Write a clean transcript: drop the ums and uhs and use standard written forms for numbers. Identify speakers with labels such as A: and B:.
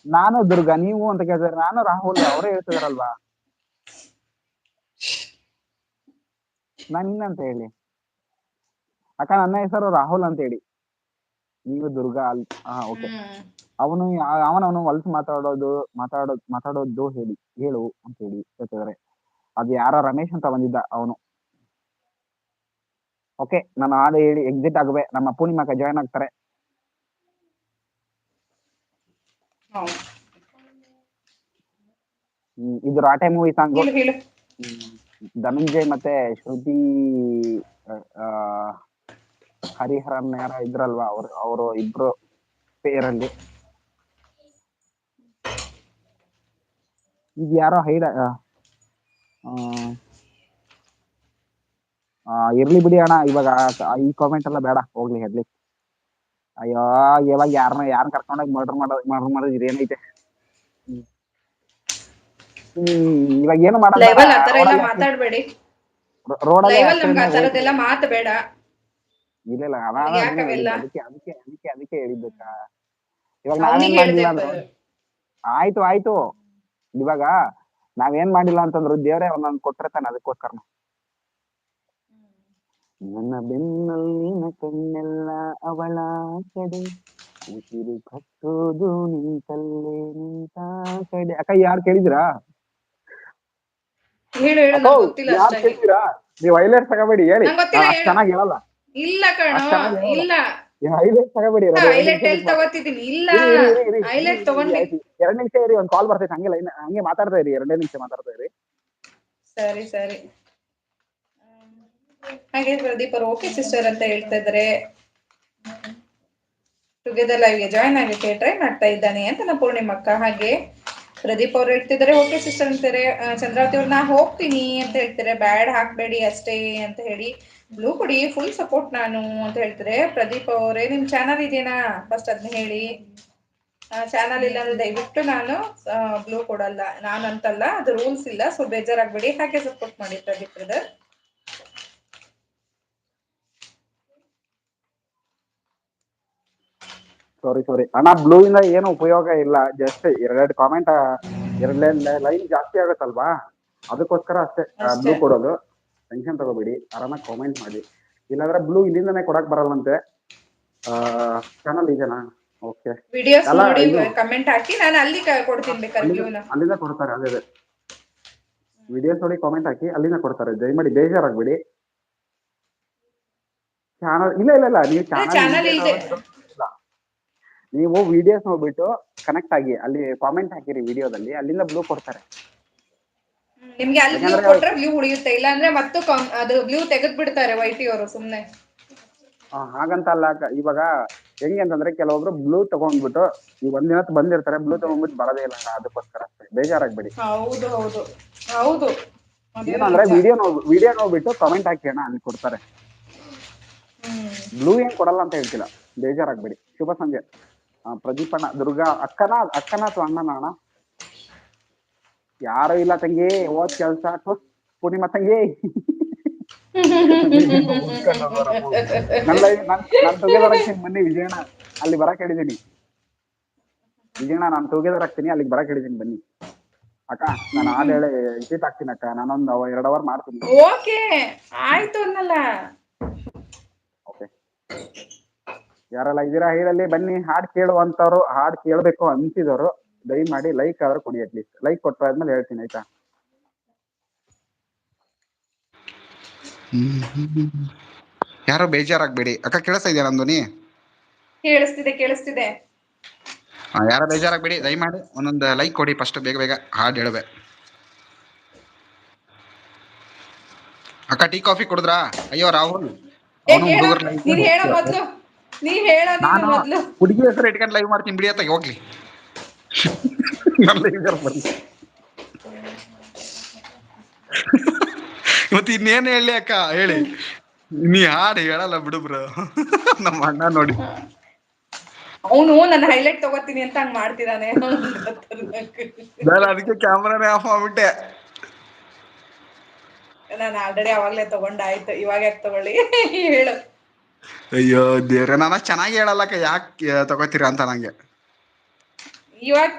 A: ನಾನು ದುರ್ಗಾ, ನೀವು ಅಂತ ಕೇಳ್ತಾರೆ, ನಾನು ರಾಹುಲ್, ಅವರೇ ಹೇಳ್ತಿದಾರಲ್ವಾ. ನಾನು ಇನ್ನಂತ ಹೇಳಿ ಅಕ್ಕ, ನನ್ನ ಹೆಸರು ರಾಹುಲ್ ಅಂತ ಹೇಳಿ, ನೀವು ದುರ್ಗಾ ಓಕೆ.
B: ಹ್ಮ್
A: ಅವನವನು ಹೊಲ್ಸ್ ಮಾತಾಡೋದು ಹೇಳು ಅಂತ ಹೇಳಿ ಹೇಳ್ತಿದಾರೆ. ಅದು ಯಾರೋ ರಮೇಶ್ ಅಂತ ಬಂದಿದ್ದ ಅವನು. ಓಕೆ, ನಾನು ಹಾಡು ಹೇಳಿ ಎಕ್ಸಿಟ್ ಆಗುವೆ. ನಮ್ಮ ಪೂರ್ಣಿಮಾಕ ಜಾಯ್ನ್ ಆಗ್ತಾರೆ.
B: ಹೌದು.
A: ಇದು ರಾಟೆ ಮೂವಿ ಸಾಂಗು.
B: ಹೇಳು ಹೇಳು.
A: ಧನಂಜಯ್ ಮತ್ತೆ ಶ್ರುತಿ ಆ, ಹರಿಹರನ್ ಯಾರ ಇದ್ರಲ್ವಾ, ಅವರು ಇಬ್ರು ಪೇರಲ್ಲಿ. ಈಗ ಯಾರೋ ಹೈಡ ಇರ್ಲಿ ಬಿಡಿ ಅಣ್ಣ, ಇವಾಗ ಈ ಕಾಮೆಂಟ್ ಎಲ್ಲ ಬೇಡ, ಹೋಗ್ಲಿ ಅಟ್ಲಿ. ಅಯ್ಯೋ, ಇವಾಗ ಯಾರನ್ನ ಕರ್ಕೊಂಡೋಗಿ ಮರ್ಡರ್ ಮಾಡೋದು ಏನೈತೆ. ಇವಾಗ ಏನು ಮಾಡಲ್ಲ
B: ಲೈವಲ್ ಆತರ ಎಲ್ಲ
A: ರೋಡಲ್ಲಿ
B: ಮಾತಾಡ್ಬೇಡಿ.
A: ರೋಡಲ್ಲೇ
B: ಲೈವಲ್ ನಮ್ಗೆ
A: ಆಕ್ಸಿಡೆಂಟ್
B: ಆ
A: ಹೋಯ್ತು.
B: ತರದೆಲ್ಲ ಮಾತು ಬೇಡ.
A: ಇಲ್ಲ
B: ನಮ್ಗೆ
A: ಅದನ್ನೇ
B: ಯಾಕವೆಲ್ಲ.
A: ಹೇಳಿದ್ದು, ಅದಕ್ಕೆ ಹೇಳಿದ್ದಕ್ಕ. ಇವಾಗ ನಾವೇನ್
B: ಅವನಿಗೆ ಹೇಳ್ದೆ
A: ಮಾಡಿಲ್ಲ ಅಂದ್ರು ಆಯ್ತು. ಇವಾಗ ನಾವೇನ್ ಮಾಡಿಲ್ಲ ಅಂತಂದ್ರು ದೇವ್ರೇ ಒಂದೊಂದು ಕೊಟ್ಟಿರ್ತಾನೆ, ಅದಕ್ಕೋಸ್ಕರ. ನನ್ನ ಬೆನ್ನಲ್ಲಿನ ಕಣ್ಣೆಲ್ಲ ಅವಳ ಕಡೆ, ಉಸಿರು ಕಟ್ಟೋದು ನಿಂತಲ್ಲೇ ನಿಂತ ಕಡೆ. ಅಕ್ಕ, ಯಾರು ಕೇಳಿದಿರಾ?
B: ಹೇಳು ಹೇಳು,
A: ಅಕ್ಕೋ,
B: ನಂಗೆ ಗೊತ್ತಿಲ್ಲ
A: ಯಾರು
B: ಅಷ್ಟಾಗಿ.
A: ಕೇಳಿದಿರಾ? ನೀವು ಹೈಲೈಟ್ಸ್ ತಗೋಬೇಡಿ, ಹೇಳಿ.
B: ನಂಗೆ
A: ನಾನು
B: ಗೊತ್ತಿಲ್ಲ,
A: ಅಷ್ಟು
B: ಹೇಳು.
A: ಚೆನ್ನಾಗಿ ಹೇಳಲ್ಲ.
B: ಇಲ್ಲ ಕಣೋ, ಇಲ್ಲ.
A: ಹೈಲೈಟ್ಸ್ ತಗೋಬೇಡಿ, ಇರೋದು 2 ನಿಮಿಷ
B: ಹೈಲೈಟ್ ಎಲ್ಲಿ
A: ಬಿಟ್ಟು ಮಾತಾಡಿ.
B: ತಗೋತಿದ್ದೀನಿ? ಇಲ್ಲ,
A: ಇರಿ
B: ಹೈಲೈಟ್ ತಗೊಂಡಿ.
A: ಆಯ್ತು. 2 ನಿಮಿಷ ಇರಿ, ಒಂದು ಕಾಲ್ ಬರ್ತೈತೆ, ಹಂಗೆ ಮಾತಾಡ್ತಾ ಇರಿ. 2 ನಿಮಿಷ ಮಾತಾಡ್ತಾ ಇರಿ.
B: ಸರಿ ಸರಿ. ಹಾಗೆ ಪ್ರದೀಪ್ ಅವರು ಓಕೆ ಸಿಸ್ಟರ್ ಅಂತ ಹೇಳ್ತಾ ಇದ್ದಾರೆ. ಟುಗೆದರ್ ಲೈವ್ಗೆ ಜಾಯ್ನ್ ಆಗಕ್ಕೆ ಟ್ರೈ ಮಾಡ್ತಾ ಇದ್ದಾನೆ ಅಂತ ನಮ್ಮ ಪೂರ್ಣಿಮಕ್ಕ. ಹಾಗೆ ಪ್ರದೀಪ್ ಅವ್ರು ಹೇಳ್ತಿದ್ದಾರೆ ಓಕೆ ಸಿಸ್ಟರ್ ಅಂತಾರೆ. ಚಂದ್ರಾವತಿ ಅವ್ರು ನಾ ಹೋಗ್ತೀನಿ ಅಂತ ಹೇಳ್ತಾರೆ. ಬ್ಯಾಡ್ ಹಾಕ್ಬೇಡಿ ಅಷ್ಟೇ ಅಂತ ಹೇಳಿ. ಬ್ಲೂ ಕೊಡಿ, ಫುಲ್ ಸಪೋರ್ಟ್ ನಾನು ಅಂತ ಹೇಳ್ತಾರೆ. ಪ್ರದೀಪ್ ಅವರೇ, ನಿಮ್ ಚಾನಲ್ ಇದೆಯಾ ಫಸ್ಟ್ ಅದನ್ನ ಹೇಳಿ. ಚಾನಲ್ ಇಲ್ಲ ಅಂದ್ರೆ ದಯವಿಟ್ಟು ನಾನು ಬ್ಲೂ ಕೊಡಲ್ಲ. ನಾನಂತಲ್ಲ, ಅದು ರೂಲ್ಸ್ ಇಲ್ಲ, ಸೊ ಬೇಜಾರಾಗ್ಬೇಡಿ. ಹಾಗೆ ಸಪೋರ್ಟ್ ಮಾಡಿ ಪ್ರದೀಪ್ ಬ್ರದರ್.
A: ಸಾರಿ ಅಣ್ಣ, ಬ್ಲೂ ಇಂದ ಏನು ಉಪಯೋಗ ಇಲ್ಲ. ಜಸ್ಟ್ 2 ಕಾಮೆಂಟ್, 2 ಲೈನ್ ಜಾಸ್ತಿ ಆಗುತ್ತಲ್ವಾ, ಅದಕ್ಕೋಸ್ಕರ ಅಷ್ಟೇ ಬ್ಲೂ
B: ಅಷ್ಟೇ.
A: ಕೊಡೋದು. ಟೆನ್ಷನ್ ತಗೋಬೇಡಿ, ಆರಾಮಾಗಿ ಕಾಮೆಂಟ್ ಮಾಡಿ. ಇಲ್ಲಾಂದ್ರೆ ಬ್ಲೂ ಇಲ್ಲಿಂದನೇ ಕೊಡಕ್ ಬರಲ್ಲಂತೆ. ಚಾನಲ್ ಇದೆನಾ? ಓಕೆ.
B: ವಿಡಿಯೋಸ್
A: ಎಲ್ಲ
B: ನೋಡಿ
A: ಇದು
B: ಕಮೆಂಟ್ ಹಾಕಿ, ನಾನು ಅಲ್ಲಿ ಕೊಡ್ತೀನಿ ಬೇಕಾದ್ರೆ ಬ್ಲೂನ.
A: ಅಲ್ಲಿಂದ ಕೊಡ್ತಾರೆ. ಅದೇ ವಿಡಿಯೋಸ್ ನೋಡಿ ಕಾಮೆಂಟ್ ಹಾಕಿ, ಅಲ್ಲಿಂದ ಕೊಡ್ತಾರೆ. ದಯಮಾಡಿ ಬೇಜಾರಾಗ್ಬೇಡಿ. ಚಾನಲ್ ಇಲ್ಲ, ನೀವು ಚಾನಲ್
B: ಚಾನಲ್
A: ಇಲ್ದೇ
B: ಇಲ್ದೆ.
A: ಇಲ್ಲ. ನೀವು ವಿಡಿಯೋಸ್ ನೋಡ್ಬಿಟ್ಟು ಕನೆಕ್ಟ್ ಆಗಿ ಅಲ್ಲಿ ಕಾಮೆಂಟ್ ಹಾಕಿರಿ ವಿಡಿಯೋದಲ್ಲಿ, ಅಲ್ಲಿಂದ ಬ್ಲೂ ಕೊಡ್ತಾರೆ.
B: ನಿಮ್ಗೆ ಅಲ್ಲಿ ಬ್ಲೂ
A: ಯಾಕಂದ್ರೆ
B: ಕೊಟ್ರೆ ಬ್ಲೂ ಉಳಿಯುತ್ತೆ, ಇಲ್ಲ ಅಂದ್ರೆ ಮತ್ತು ಅದು ಬ್ಲೂ ತೆಗೆದ್ ಬಿಡ್ತಾರೆ ವೈಟಿ ಅವರು ಸುಮ್ನೆ.
A: ಹಾಗಂತ ಅಲ್ಲ ಅಕ್ಕ. ಇವಾಗ ಹೆಂಗೆ ಅಂತಂದ್ರೆ, ಕೆಲವೊಬ್ರು ಬ್ಲೂ ತಗೊಂಡ್ಬಿಟ್ಟು ಈ ಒಂದಿನ ಬಂದಿರ್ತಾರೆ, ಬ್ಲೂ ತಗೊಂಡ್ಬಿಟ್ಟು ಬರೋದೇ ಇಲ್ಲ. ಅದಕ್ಕೋಸ್ಕರ ಅಷ್ಟೇ, ಬೇಜಾರಾಗ್ಬೇಡಿ.
B: ಹೌದು ಹೌದು ಹೌದು, ಅದೇನೋ
A: ಏನಂದ್ರೆ
B: ನಿಜ.
A: ವಿಡಿಯೋ ನೋಡ್ಬಿಟ್ಟು ಕಮೆಂಟ್ ಹಾಕಿ ಅಣ್ಣ, ಅಲ್ಲಿ ಕೊಡ್ತಾರೆ. ಬ್ಲೂ ಏನ್ ಕೊಡಲ್ಲ ಅಂತ ಹೇಳ್ತಿಲ್ಲ, ಬೇಜಾರಾಗ್ಬೇಡಿ. ಶುಭ ಸಂಜೆ ಪ್ರದೀಪ್ ಅಣ್ಣ. ದುರ್ಗಾ ಅಕ್ಕನ ಅಥವಾ ಅಣ್ಣನ ಅಣ್ಣ? ಯಾರು ಇಲ್ಲ ತಂಗಿ, ಓದ್ ಕೆಲ್ಸ ಪೂರ್ಣಿಮಾ ತಂಗಿ. ನಾನು ಟುಗೆದರ್ ಆಗ್ತೀನಿ ಬನ್ನಿ ವಿಜಯಣ್ಣ, ಅಲ್ಲಿ ಬರಕ್ ಹೇಳಿದೀನಿ. ವಿಜಯಣ್ಣ, ನಾನು ಟುಗೆದರ್ ಆಗ್ತೀನಿ, ಅಲ್ಲಿಗೆ ಬರಕ್ ಹೇಳಿದೀನಿ ಬನ್ನಿ. ಅಕ್ಕ, ನಾನು ಹಾಡು ಹೇಳಿ ವಿಸಿಟ್ ಆಗ್ತೀನಿ ಅಕ್ಕ. ನಾನೊಂದು 2 ಅವರ್ ಮಾಡ್ತೀನಿ.
B: ಓಕೆ, ಆಯ್ತು ಅನ್ನಲ್ಲ.
A: ಓಕೆ, ಯಾರೆಲ್ಲ ಇದ್ದೀರಾ ಹೇಳಲ್ಲಿ ಬನ್ನಿ. ಹಾಡು ಕೇಳುವಂತವ್ರು, ಹಾಡು ಕೇಳಬೇಕು ಅನ್ಸಿದವರು ದಯಮಾಡಿ ಲೈಕ್ ಆದ್ರೂ ಕೊಡಿ. ಅಟ್ಲೀಸ್ಟ್ ಲೈಕ್ ಕೊಟ್ಟಾದ್ಮೇಲೆ ಹೇಳ್ತೀನಿ, ಆಯ್ತಾ?
C: ಯಾರೋ ಬೇಜಾರಾಗ್ಬೇಡಿ. ಅಕ್ಕ, ಕೇಳಿಸ್ತಾ ಇದೆಯಾ ನನ್ನ ಧ್ವನಿ?
B: ಕೇಳಿಸ್ತಿದೆ.
C: ಯಾರೋ ಬೇಜಾರಾಗ್ಬೇಡಿ, ದಯಮಾಡಿ ಒಂದೊಂದು ಲೈಕ್ ಕೊಡಿ. ಫಸ್ಟ್ ಬೇಗ ಹಾಡು ಹೇಳುವೆ. ಅಕ್ಕ, ಟೀ ಕಾಫಿ ಕುಡಿದ್ರಾ? ಅಯ್ಯೋ ರಾಹುಲ್, ಅವನು
B: ಹೇಳೋ,
C: ಹುಡುಗರು ಲೈಕ್
B: ನೀನ್ ಹೇಳೋ ಮೊದ್ಲು. ನೀನು
C: ನಾನು
B: ಮೊದ್ಲು.
C: ಹುಡುಗಿ ಹೆಸರು ಇಟ್ಕೊಂಡು ಲೈವ್ ಮಾಡ್ತೀನಿ ಬಿಡಿ ಅತ್ತಾಗ ಹೋಗ್ಲಿ. ಬರ್ಲಿ. ಮತ್ತೆ ಇನ್ನೇನು ಹೇಳಿ ಅಕ್ಕ, ಹೇಳಿ. ನೀ ಹಾಡು ಹೇಳಲ್ಲ ಬಿಡು ಬ್ರೋ. ನಮ್ಮ ಅಣ್ಣ ನೋಡಿ,
B: ಅವನು ನನ್ನ ಹೈಲೈಟ್ ತಗೋತೀನಿ ಅಂತ ಹಂಗ್ ಮಾಡ್ತಿದ್ದಾನೆ.
C: ನಾನು ಅದಕ್ಕೆ ಕ್ಯಾಮ್ರಾನೇ ಆಫ್ ಮಾಡ್ಬಿಟ್ಟೆ.
B: ನಾನು ಆಲ್ರೆಡಿ ಅವಾಗ್ಲೇ ತಗೊಂಡಾಯ್ತು, ಇವಾಗ ಯಾಕೆ ತಗೊಳ್ಳಿ. ಹೇಳು.
C: ಅಯ್ಯೋ ದೇವ್ರೆ, ನಾನು ಚೆನ್ನಾಗಿ ಹೇಳಲ್ಲಕ್ಕ, ಯಾಕೆ ತಗೋತೀರಾ ಅಂತ ನಂಗೆ.
B: ಇವಾಗ